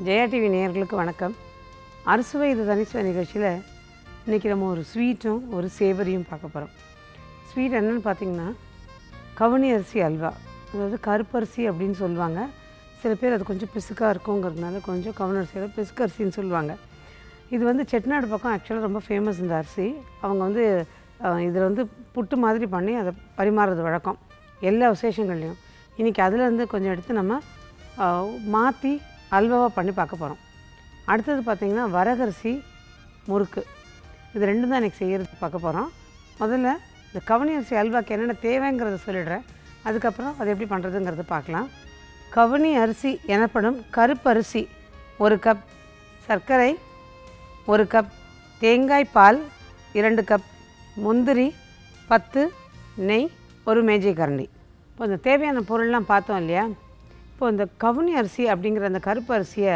Jaya TV நேயர்களுக்கு வணக்கம். அறுசுவை இது தனிச்சுவை நிகழ்ச்சியில் இன்றைக்கி நம்ம ஒரு ஸ்வீட்டும் ஒரு சேவரியும் பார்க்க போகிறோம். ஸ்வீட் என்னென்னு பார்த்திங்கன்னா கவுனி அரிசி அல்வா, அதாவது கருப்பரிசி அப்படின்னு சொல்லுவாங்க. சில பேர் அது கொஞ்சம் பிசுக்காக இருக்குங்கிறதுனால கொஞ்சம் கவுனி அரிசியில் பிசுக்கு அரிசின்னு சொல்லுவாங்க. இது வந்து செட்டிநாடு பக்கம் ஆக்சுவலாக ரொம்ப ஃபேமஸ் இந்த அரிசி. அவங்க வந்து இதில் வந்து புட்டு மாதிரி பண்ணி அதை பரிமாறுறது வழக்கம் எல்லா விசேஷங்கள்லேயும். இன்றைக்கி அதிலேருந்து கொஞ்சம் எடுத்து நம்ம மாற்றி அல்வாவாக பண்ணி பார்க்க போகிறோம். அடுத்தது பார்த்திங்கன்னா வரகரிசி முறுக்கு, இது ரெண்டும் தான் இன்றைக்கி செய்கிறது பார்க்க போகிறோம். முதல்ல இந்த கவுனி அரிசி அல்வாக்கு என்னென்ன தேவைங்கிறத சொல்லிடுறேன், அதுக்கப்புறம் அது எப்படி பண்ணுறதுங்கிறத பார்க்கலாம். கவுனி அரிசி எனப்படும் கருப்பரிசி 1 கப், சர்க்கரை 1 கப், தேங்காய் பால் 2 கப், முந்திரி 10, நெய் 1 மேஜை கரண்டி. இப்போ இந்த தேவையான பொருள்லாம் பார்த்தோம் இல்லையா. இப்போ இந்த கவுனி அரிசி அப்படிங்கிற அந்த கருப்பு அரிசியை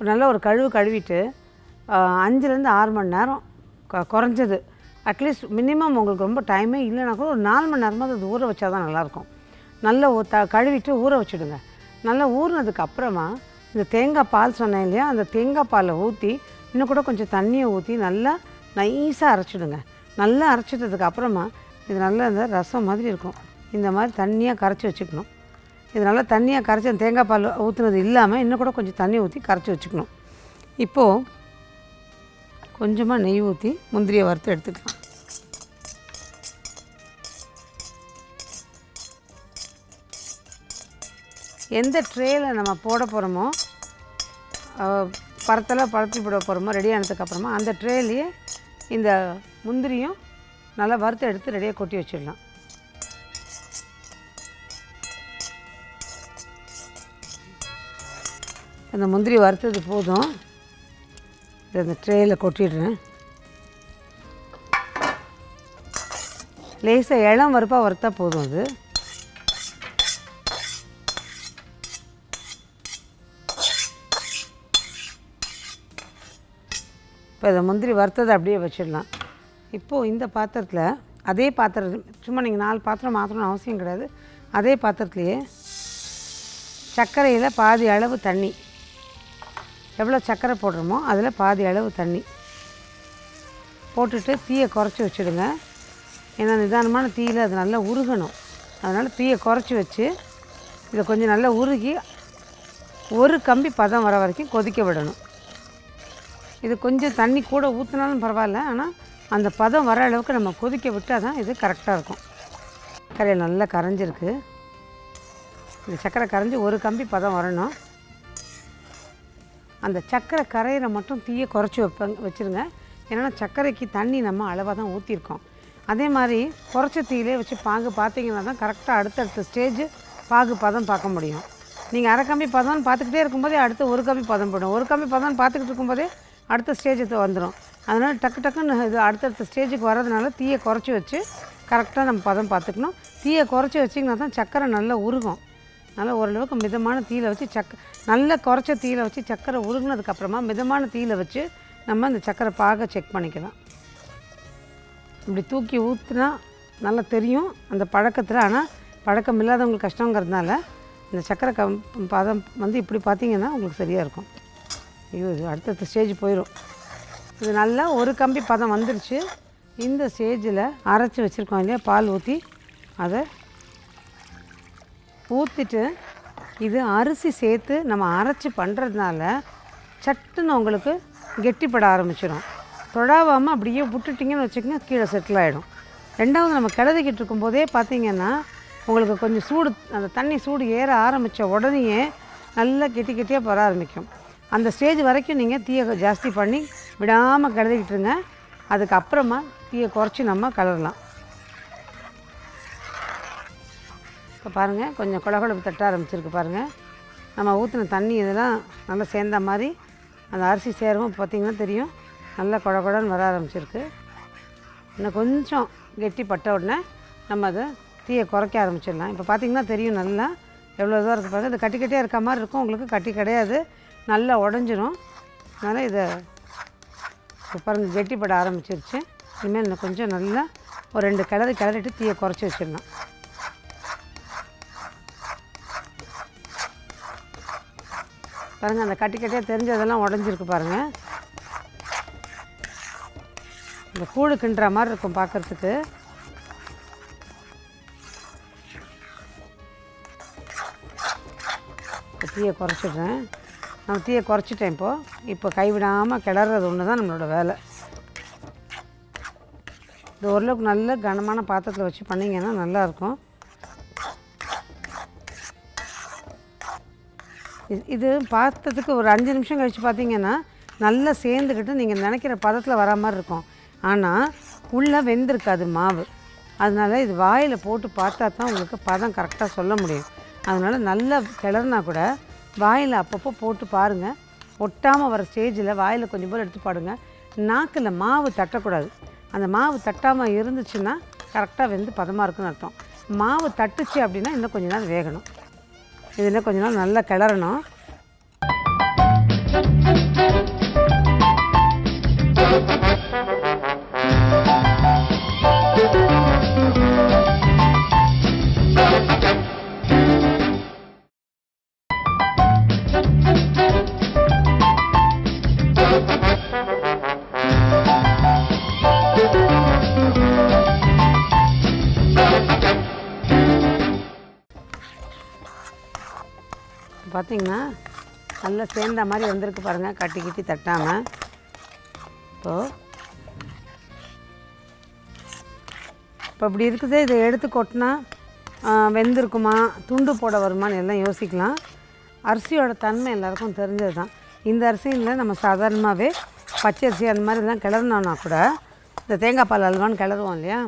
நல்லா ஒரு கழுவிட்டு 5லேருந்து 6 மணி நேரம் குறைஞ்சது, அட்லீஸ்ட் மினிமம் உங்களுக்கு ரொம்ப டைமே இல்லைனா கூட ஒரு 4 மணி நேரமாக அது ஊற வச்சா தான் நல்லாயிருக்கும். நல்லா கழுவிட்டு ஊற வச்சுடுங்க. நல்லா ஊறினதுக்கு அப்புறமா இந்த தேங்காய் பால் சொன்னேன் இல்லையா, அந்த தேங்காய் பாலை ஊற்றி இன்னும் கூட கொஞ்சம் தண்ணியை ஊற்றி நல்லா நைஸாக அரைச்சிடுங்க. நல்லா அரைச்சிட்டதுக்கு அப்புறமா இது நல்லா இந்த ரசம் மாதிரி இருக்கும், இந்த மாதிரி தண்ணியாக கரைச்சி வச்சுக்கணும். இது நல்லா தண்ணியாக கரைச்சி அந்த தேங்காய் பால் ஊற்றுனது இல்லாமல் இன்னும் கூட கொஞ்சம் தண்ணி ஊற்றி கரைச்சி வச்சுக்கணும். இப்போது கொஞ்சமாக நெய் ஊற்றி முந்திரியை வறுத்து எடுத்துக்கலாம். எந்த ட்ரேயில் நம்ம போட போகிறோமோ, பரப்பி போட போகிறோமோ ரெடி ஆனதுக்கப்புறமா அந்த ட்ரேலேயே இந்த முந்திரியும் நல்லா வறுத்து எடுத்து ரெடியாக கொட்டி வச்சிடலாம். அந்த முந்திரி வறுத்தது போதும், இதை அந்த ட்ரேயில் கொட்டிடுறேன். லேசாக இளம் வறுப்பாக வறுத்தா போதும் அது. இப்போ இதை முந்திரி வறுத்ததை அப்படியே வச்சிடலாம். இப்போது இந்த பாத்திரத்தில், அதே பாத்திரம், சும்மா நீங்கள் 4 பாத்திரம் மாற்றணும்னு அவசியம் கிடையாது, அதே பாத்திரத்துலையே சர்க்கரையில் பாதி அளவு தண்ணி, எவ்வளோ சர்க்கரை போடுறோமோ அதில் பாதி அளவு தண்ணி போட்டுட்டு தீயை குறைச்சி வச்சுடுங்க. ஏன்னா நிதானமான தீயில் அது நல்லா உருகணும். அதனால் தீயை குறைச்சி வச்சு இதை கொஞ்சம் நல்லா உருகி ஒரு கம்பி பதம் வர வரைக்கும் கொதிக்க விடணும். இது கொஞ்சம் தண்ணி கூட ஊற்றினாலும் பரவாயில்ல, ஆனால் அந்த பதம் வர அளவுக்கு நம்ம கொதிக்க விட்டால் தான் இது கரெக்டாக இருக்கும். சர்க்கரை நல்லா கரைஞ்சிருக்கு. இந்த சர்க்கரை கரைஞ்சி ஒரு கம்பி பதம் வரணும். அந்த சர்க்கரை கரையிற மட்டும் தீயை குறைச்சி வச்சுருங்க. ஏன்னா சர்க்கரைக்கு தண்ணி நம்ம அளவாக தான் ஊற்றிருக்கோம். அதே மாதிரி குறைச்ச தீயிலே வச்சு பாகு பார்த்தீங்கன்னா தான் கரெக்டாக அடுத்தடுத்த ஸ்டேஜ் பாகு பதம் பார்க்க முடியும். நீங்கள் அரை கம்பி பதம்னு பார்த்துக்கிட்டே இருக்கும்போதே அடுத்து ஒரு கம்பி பதம் போடும், ஒரு கம்பி பதம்னு பார்த்துக்கிட்டு இருக்கும்போதே அடுத்த ஸ்டேஜுக்கு வந்துடும். அதனால் டக்குன்னு இது அடுத்தடுத்த ஸ்டேஜுக்கு வர்றதுனால தீயை குறைச்சி வச்சு கரெக்டாக நம்ம பதம் பார்த்துக்கணும். தீயை குறைச்சி வச்சிங்கன்னா தான் சர்க்கரை நல்லா உருகும். நல்லா ஓரளவுக்கு மிதமான தீயில் வச்சு நல்லா குறைச்ச தீயில் வச்சு சர்க்கரை உருகினதுக்கப்புறமா மிதமான தீயில் வச்சு நம்ம இந்த சர்க்கரை பாகை செக் பண்ணிக்கலாம். இப்படி தூக்கி ஊற்றினா நல்லா தெரியும் அந்த பழக்கத்தில். ஆனால் பழக்கம் இல்லாதவங்களுக்கு கஷ்டங்கிறதுனால இந்த சர்க்கரை பதம் வந்து இப்படி பார்த்திங்கன்னா உங்களுக்கு சரியாக இருக்கும். இது அடுத்தடுத்த ஸ்டேஜ் போயிடும். இது நல்லா ஒரு கம்பி பதம் வந்துடுச்சு. இந்த ஸ்டேஜில் அரைச்சி வச்சுருக்கோம் இல்லையா, பால் ஊற்றி அதை ஊற்றிட்டு, இது அரிசி சேர்த்து நம்ம அரைச்சி பண்ணுறதுனால சட்டுன்னு உங்களுக்கு கெட்டிப்பட ஆரம்பிச்சிடும். தொடாவாமல் அப்படியே விட்டுட்டிங்கன்னு வச்சுக்கோங்க, கீழே செட்டில் ஆகிடும். ரெண்டாவது நம்ம கிளறிக்கிட்டு இருக்கும்போதே பார்த்திங்கன்னா உங்களுக்கு கொஞ்சம் சூடு, அந்த தண்ணி சூடு ஏற ஆரம்பித்த உடனேயே நல்லா கெட்டியாக வர ஆரம்பிக்கும். அந்த ஸ்டேஜ் வரைக்கும் நீங்கள் தீயை ஜாஸ்தி பண்ணி விடாமல் கிளறிக்கிட்டுருங்க. அதுக்கப்புறமா தீயை குறைச்சி நம்ம கிளறலாம். இப்போ பாருங்கள், கொஞ்சம் குழகுழப்பு தட்ட ஆரம்பிச்சிருக்கு பாருங்கள். நம்ம ஊற்றின தண்ணி இதெல்லாம் நல்லா சேர்ந்த மாதிரி அந்த அரிசி சேரவும் பார்த்திங்கன்னா தெரியும், நல்லா குழகுழன்னு வர ஆரம்பிச்சிருக்கு. இன்னும் கொஞ்சம் கெட்டி பட்ட உடனே நம்ம அதை தீயை குறைக்க ஆரம்பிச்சிடலாம். இப்போ பார்த்திங்கன்னா தெரியும் நல்லா எவ்வளோ இதாக இருக்குது பாருங்கள். இது கட்டியாக இருக்க மாதிரி இருக்கும், உங்களுக்கு கட்டி கிடையாது, நல்லா உடஞ்சிரும். அதனால் இதை இப்போ பாருங்கள் கெட்டிப்பட ஆரம்பிச்சிருச்சு. இனிமேல் இன்னும் கொஞ்சம் நல்லா ஒரு 2 கிளறிட்டு தீயை குறைச்சி வச்சிடலாம். பாருங்கள், அந்த கட்டி கட்டியாக தெரிஞ்சதெல்லாம் உடஞ்சிருக்கு பாருங்கள். இந்த கூழு கிண்டுற மாதிரி இருக்கும் பார்க்குறதுக்கு. தீயை குறைச்சிடுறேன். நம்ம தீயை குறைச்சிட்டேன். இப்போ கைவிடாமல் கிளறது ஒன்று தான் நம்மளோட வேலை. இது ஓரளவுக்கு நல்ல கனமான பாத்திரத்தில் வச்சு பண்ணிங்கன்னா நல்லாயிருக்கும். இது பாத்திரத்துக்கு ஒரு 5 நிமிஷம் கழித்து பார்த்தீங்கன்னா நல்லா சேர்ந்துக்கிட்டு நீங்கள் நினைக்கிற பதத்தில் வரா மாதிரி இருக்கும். ஆனால் உள்ளே வெந்திருக்காது மாவு. அதனால் இது வாயில் போட்டு பார்த்தா தான் உங்களுக்கு பதம் கரெக்டாக சொல்ல முடியும். அதனால் நல்லா கிளறுனா கூட வாயில் அப்பப்போ போட்டு பாருங்கள். ஒட்டாமல் வர ஸ்டேஜில் வாயில் கொஞ்சம் போல் எடுத்து பாடுங்க. நாக்கில் மாவு தட்டக்கூடாது. அந்த மாவு தட்டாமல் இருந்துச்சுன்னா கரெக்டாக வெந்து பதமாக இருக்குன்னு அர்த்தம். மாவு தட்டுச்சு அப்படின்னா இன்னும் கொஞ்சம் நேரம் வேகணும். இது இன்னும் கொஞ்ச நாள் நல்லா கிளறணும். பார்த்தீங்கன்னா நல்லா சேர்ந்த மாதிரி வந்திருக்கு பாருங்கள், கட்டி கிட்டி தட்டாமல். இப்போ இப்படி இருக்குது. இதை எடுத்து கொட்டினா வெந்திருக்குமா, துண்டு போட வருமானு எல்லாம் யோசிக்கலாம். அரிசியோட தன்மை எல்லாருக்கும் தெரிஞ்சது தான். இந்த அரிசியில் நம்ம சாதாரணமாகவே பச்சை அரிசி அந்த மாதிரிலாம் கிளறினோன்னா கூட, இந்த தேங்காய் பால் அல்வான்னு கிளறுவோம் இல்லையா,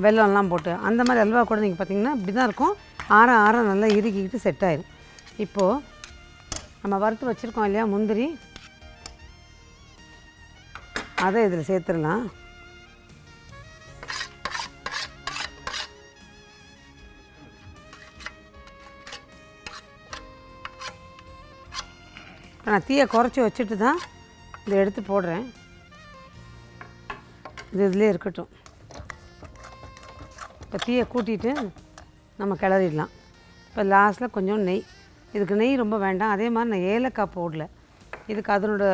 வெல்லம்லாம் போட்டு, அந்த மாதிரி அல்வா கூட நீங்கள் பார்த்திங்கன்னா இப்படி தான் இருக்கும். ஆற நல்லா இறுக்கிக்கிட்டு செட் ஆயிடும். இப்போது நம்ம வறுத்து வச்சுருக்கோம் இல்லையா முந்திரி, அதை இதில் சேர்த்துடலாம். நான் தீயை குறைச்சி வச்சுட்டு தான் இதை எடுத்து போடுறேன். இது இதிலே இருக்கட்டும். இப்போ தீயை கூட்டிகிட்டு நம்ம கிளறிடலாம். இப்போ லாஸ்ட்டில் கொஞ்சம் நெய். இதுக்கு நெய் ரொம்ப வேண்டாம். அதே மாதிரி நான் ஏலக்காய் போடல. இதுக்கு அதனோட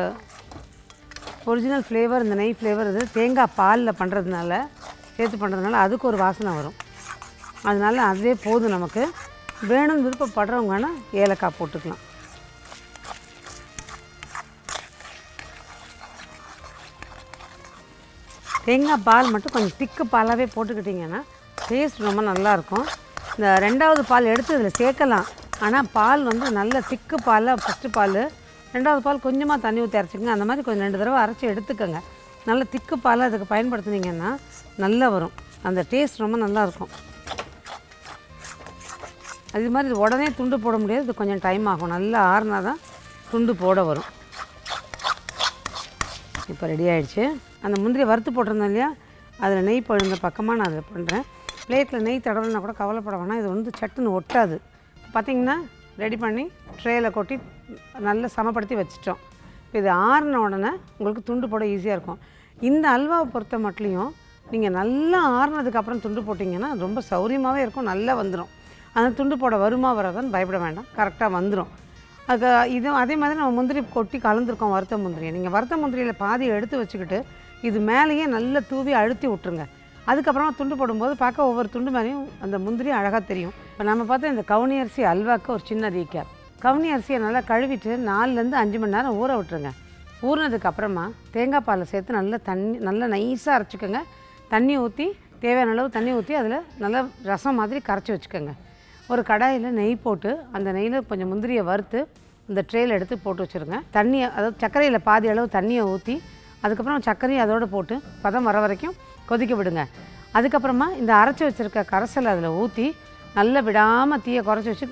ஒரிஜினல் ஃப்ளேவர், இந்த நெய் ஃப்ளேவர் இது தேங்காய் பாலில் பண்ணுறதுனால, சேர்த்து பண்ணுறதுனால அதுக்கு ஒரு வாசனை வரும். அதனால் அதுவே போதும் நமக்கு. வேணும்னு விருப்பப்படுறவங்கன்னா ஏலக்காய் போட்டுக்கலாம். தேங்காய் பால் மட்டும் கொஞ்சம் திக்கு பாலாகவே போட்டுக்கிட்டிங்கன்னா டேஸ்ட் ரொம்ப நல்லாயிருக்கும். இந்த 2வது பால் எடுத்து இதில் சேர்க்கலாம். ஆனால் பால் வந்து நல்ல திக்கு பால், ஃபஸ்ட்டு பால், 2வது பால் கொஞ்சமாக தண்ணி ஊற்றி அரைச்சிக்கங்க. அந்த மாதிரி கொஞ்சம் 2 தடவை அரைச்சி எடுத்துக்கோங்க. நல்ல திக்கு பால் அதுக்கு பயன்படுத்துனீங்கன்னா நல்லா வரும். அந்த டேஸ்ட் ரொம்ப நல்லாயிருக்கும். அது மாதிரி இது உடனே துண்டு போட முடியாது. இது கொஞ்சம் டைம் ஆகும். நல்லா ஆறுனா தான் துண்டு போட வரும். இப்போ ரெடி ஆகிடுச்சு. அந்த முந்திரி வறுத்து போட்டிருந்தோம் இல்லையா, அதில் நெய் பழுந்த பக்கமாக நான் அதில் பண்ணுறேன். பிளேட்டில் நெய் தடவைனா கூட கவலைப்பட வேணாம். இது வந்து சட்டுன்னு ஒட்டாது. பார்த்திங்கன்னா ரெடி பண்ணி ட்ரேயில் கொட்டி நல்லா சமப்படுத்தி வச்சிட்டோம். இப்போ இது ஆறின உடனே உங்களுக்கு துண்டு போட ஈஸியாக இருக்கும். இந்த அல்வாவை பொறுத்த மட்டும் நீங்கள் நல்லா ஆறுனதுக்கப்புறம் துண்டு போட்டிங்கன்னா ரொம்ப சௌரியமாகவே இருக்கும். நல்லா வந்துடும். அந்த துண்டு போட வருமா வராதான்னு பயப்பட வேண்டாம். கரெக்டாக வந்துடும். அது அதே மாதிரி நம்ம முந்திரி கொட்டி கலந்துருக்கோம், வறுத்த முந்திரியை. நீங்கள் வறுத்த முந்திரியில் பாதியை எடுத்து வச்சுக்கிட்டு இது மேலேயே நல்லா தூவி அழுத்தி விட்ருங்க. அதுக்கப்புறமா துண்டு போடும்போது பார்க்க ஒவ்வொரு துண்டு மேலேயும் அந்த முந்திரி அழகாக தெரியும். இப்போ நம்ம பார்த்தா இந்த கவுனி அரிசி அல்வாக்கு ஒரு சின்ன ரீகேப். கவுனி அரிசியை நல்லா கழுவிட்டு 4லேருந்து 5 மணி நேரம் ஊற விட்டுருங்க. ஊறினதுக்கப்புறமா தேங்காய் பாலை சேர்த்து நல்லா நைஸாக அரைச்சிக்கோங்க. தண்ணி ஊற்றி, தேவையான அளவு தண்ணி ஊற்றி அதில் நல்லா ரசம் மாதிரி கரைச்சி வச்சுக்கோங்க. ஒரு கடாயில் நெய் போட்டு அந்த நெய்யில் கொஞ்சம் முந்திரியை வறுத்து இந்த ட்ரேயில் எடுத்து போட்டு வச்சுருங்க. தண்ணியை, அதாவது சர்க்கரையில் பாதி அளவு தண்ணியை ஊற்றி அதுக்கப்புறம் சர்க்கரையை அதோடு போட்டு பதம் வர வரைக்கும் கொதிக்க விடுங்க. அதுக்கப்புறமா இந்த அரைச்சி வச்சுருக்க கரைசலை அதில் ஊற்றி நல்லா விடாமல் தீயை குறைச்சி வச்சு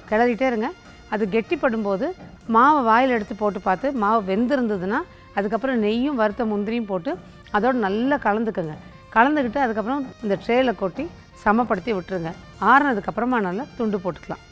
கிளறிட்டே இருங்க. அது கெட்டிப்படும்போது மாவை வாயில் எடுத்து போட்டு பார்த்து மாவு வெந்திருந்ததுன்னா அதுக்கப்புறம் நெய்யும் வறுத்த முந்திரியும் போட்டு அதோடு நல்லா கலந்துக்குங்க. கலந்துக்கிட்டு அதுக்கப்புறம் இந்த ட்ரேயில் கொட்டி சமப்படுத்தி விட்டுருங்க. ஆறுனதுக்கப்புறமா நல்லா துண்டு போட்டுக்கலாம்.